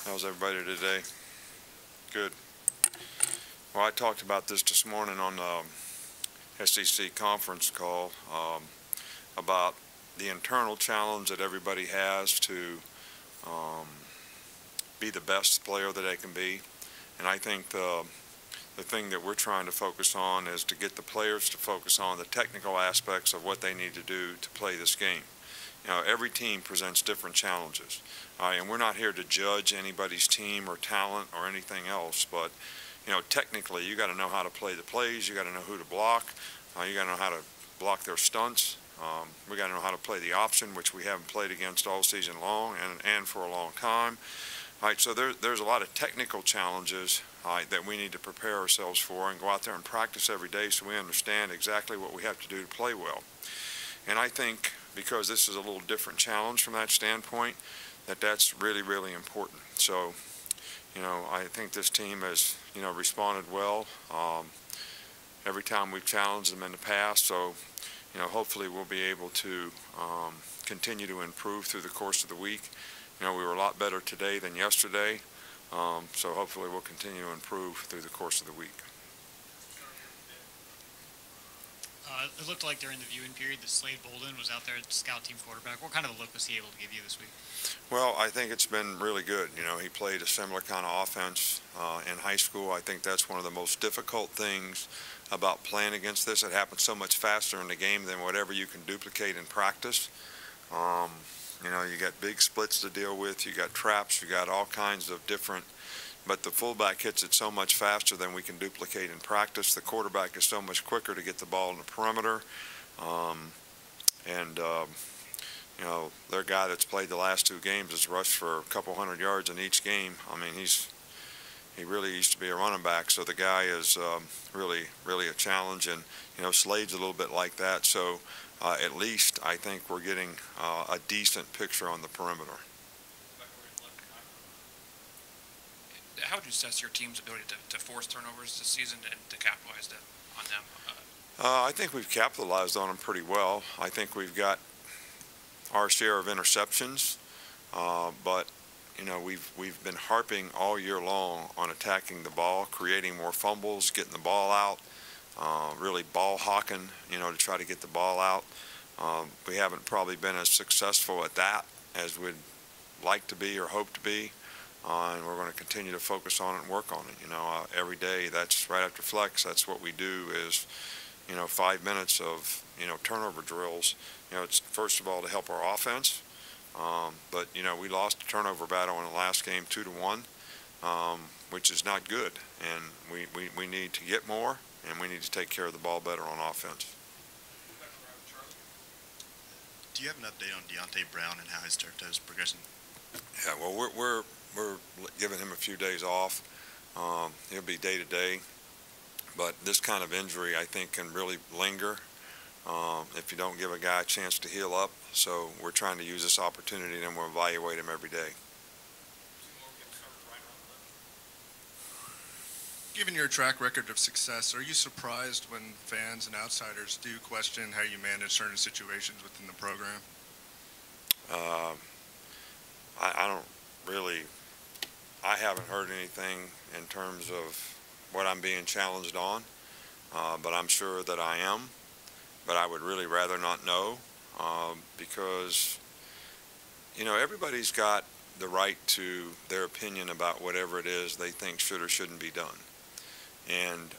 How's everybody today? Good. Well, I talked about this morning on the SEC conference call about the internal challenge that everybody has to be the best player that they can be. And I think the thing that we're trying to focus on is to get the players to focus on the technical aspects of what they need to do to play this game. You know, every team presents different challenges. And we're not here to judge anybody's team or talent or anything else, but you know, technically you got to know how to play the plays, you got to know who to block, you got to know how to block their stunts, we got to know how to play the option, which we haven't played against all season long and for a long time. All right, so there's a lot of technical challenges that we need to prepare ourselves for and go out there and practice every day so we understand exactly what we have to do to play well. And I think because this is a little different challenge from that standpoint, that's really, really important. So, you know, I think this team has, you know, responded well every time we've challenged them in the past. So, you know, hopefully we'll be able to continue to improve through the course of the week. You know, we were a lot better today than yesterday, so hopefully we'll continue to improve through the course of the week. It looked like during the viewing period that Slade Bolden was out there at scout team quarterback. What kind of a look was he able to give you this week? Well, I think it's been really good. You know, he played a similar kind of offense in high school. I think that's one of the most difficult things about playing against this. It happens so much faster in the game than whatever you can duplicate in practice. You know, you got big splits to deal with, you got traps, you got all kinds of different, but the fullback hits it so much faster than we can duplicate in practice. The quarterback is so much quicker to get the ball in the perimeter. You know, their guy that's played the last two games has rushed for a couple hundred yards in each game. I mean, he really used to be a running back, so the guy is really a challenge. And, you know, Slade's a little bit like that. So at least I think we're getting a decent picture on the perimeter. How would you assess your team's ability to force turnovers this season and to capitalize on them? I think we've capitalized on them pretty well. I think we've got our share of interceptions, but you know, we've been harping all year long on attacking the ball, creating more fumbles, getting the ball out, really ball hawking, you know, to try to get the ball out. We haven't probably been as successful at that as we'd like to be or hope to be. And we're going to continue to focus on it and work on it. You know, every day, that's right after flex, that's what we do is, you know, 5 minutes of, you know, turnover drills. You know, it's first of all to help our offense. But, you know, we lost the turnover battle in the last game 2-1, which is not good. And we need to get more, and we need to take care of the ball better on offense. Do you have an update on Deonte Brown and how his turf toe is progressing? Yeah, well, we're giving him a few days off. He'll be day to day, but this kind of injury I think can really linger if you don't give a guy a chance to heal up. So we're trying to use this opportunity, and we'll evaluate him every day. Given your track record of success, are you surprised when fans and outsiders do question how you manage certain situations within the program? I don't really. I haven't heard anything in terms of what I'm being challenged on, but I'm sure that I am. But I would really rather not know because, you know, everybody's got the right to their opinion about whatever it is they think should or shouldn't be done. And,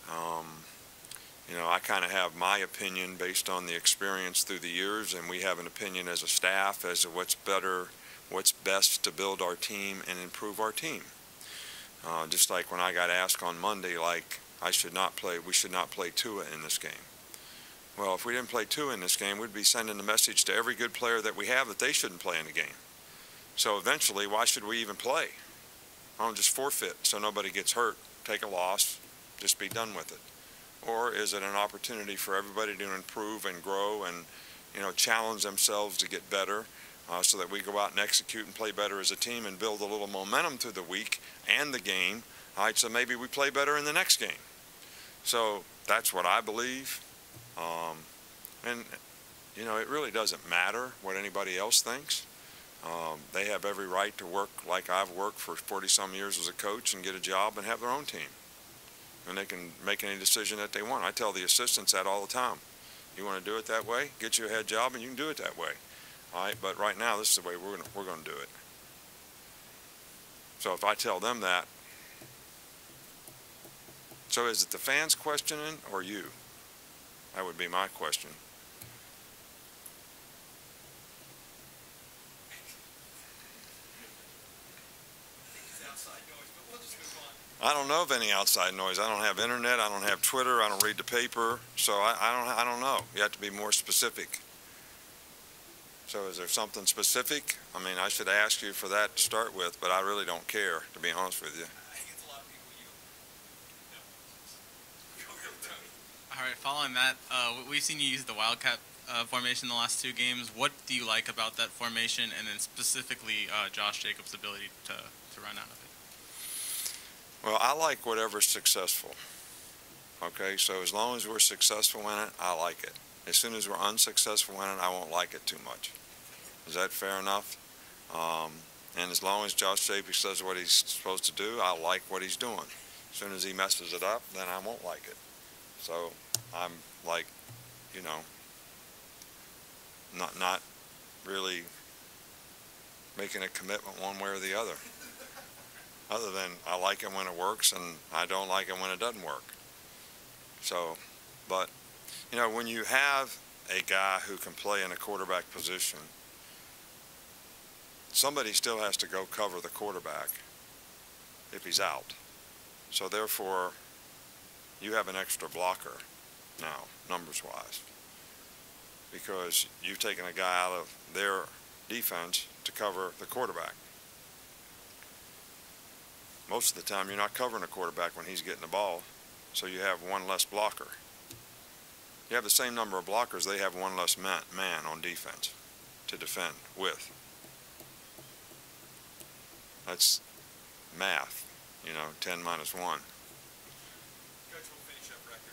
you know, I kind of have my opinion based on the experience through the years, and we have an opinion as a staff as to what's best to build our team and improve our team. Just like when I got asked on Monday, like, we should not play Tua in this game. Well, if we didn't play Tua in this game, we'd be sending the message to every good player that we have that they shouldn't play in the game. So eventually, why should we even play? Why don't just forfeit so nobody gets hurt, take a loss, just be done with it? Or is it an opportunity for everybody to improve and grow and, you know, challenge themselves to get better? So that we go out and execute and play better as a team and build a little momentum through the week and the game. All right, so maybe we play better in the next game. So that's what I believe. And, you know, it really doesn't matter what anybody else thinks. They have every right to work like I've worked for 40-some years as a coach and get a job and have their own team. And they can make any decision that they want. I tell the assistants that all the time. You want to do it that way? Get you a head job and you can do it that way. All right, but right now this is the way we're going to do it. So if I tell them that, so is it the fans questioning or you? That would be my question. I don't know of any outside noise. I don't have internet. I don't have Twitter. I don't read the paper. So I don't know. You have to be more specific. So is there something specific? I mean, I should ask you for that to start with, but I really don't care, to be honest with you. All right, following that, we've seen you use the Wildcat formation the last 2 games. What do you like about that formation, and then specifically Josh Jacobs' ability to run out of it? Well, I like whatever's successful. Okay, so as long as we're successful in it, I like it. As soon as we're unsuccessful in it, I won't like it too much. Is that fair enough? And as long as Josh Jacobs does what he's supposed to do, I like what he's doing. As soon as he messes it up, then I won't like it. So I'm like, you know, not really making a commitment one way or the other. Other than I like it when it works and I don't like it when it doesn't work. So, but, you know, when you have a guy who can play in a quarterback position, somebody still has to go cover the quarterback if he's out. So therefore, you have an extra blocker now, numbers-wise, because you've taken a guy out of their defense to cover the quarterback. Most of the time, you're not covering a quarterback when he's getting the ball, so you have one less blocker. You have the same number of blockers, they have one less man on defense to defend with. That's math, you know, 10 minus 1.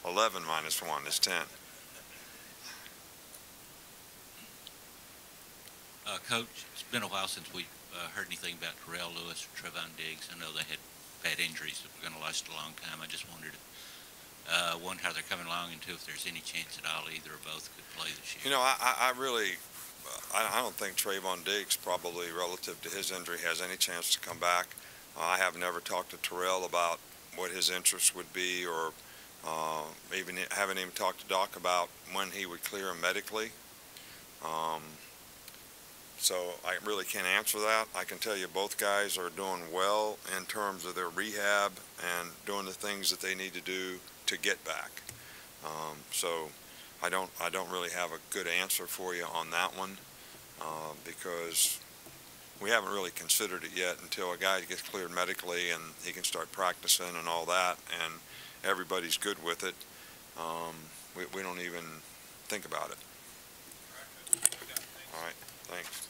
11 minus 1 is 10. Coach, it's been a while since we've heard anything about Terrell Lewis or Trevon Diggs. I know they had bad injuries that were going to last a long time. I just wondered one, how they're coming along, and two, if there's any chance at all either or both could play this year. You know, I really, I don't think Trevon Diggs, probably relative to his injury, has any chance to come back. I have never talked to Terrell about what his interest would be, or haven't even talked to Doc about when he would clear him medically. So I really can't answer that. I can tell you both guys are doing well in terms of their rehab and doing the things that they need to do to get back. So I don't really have a good answer for you on that one, because we haven't really considered it yet until a guy gets cleared medically and he can start practicing and all that, and everybody's good with it. We don't even think about it. All right, thanks.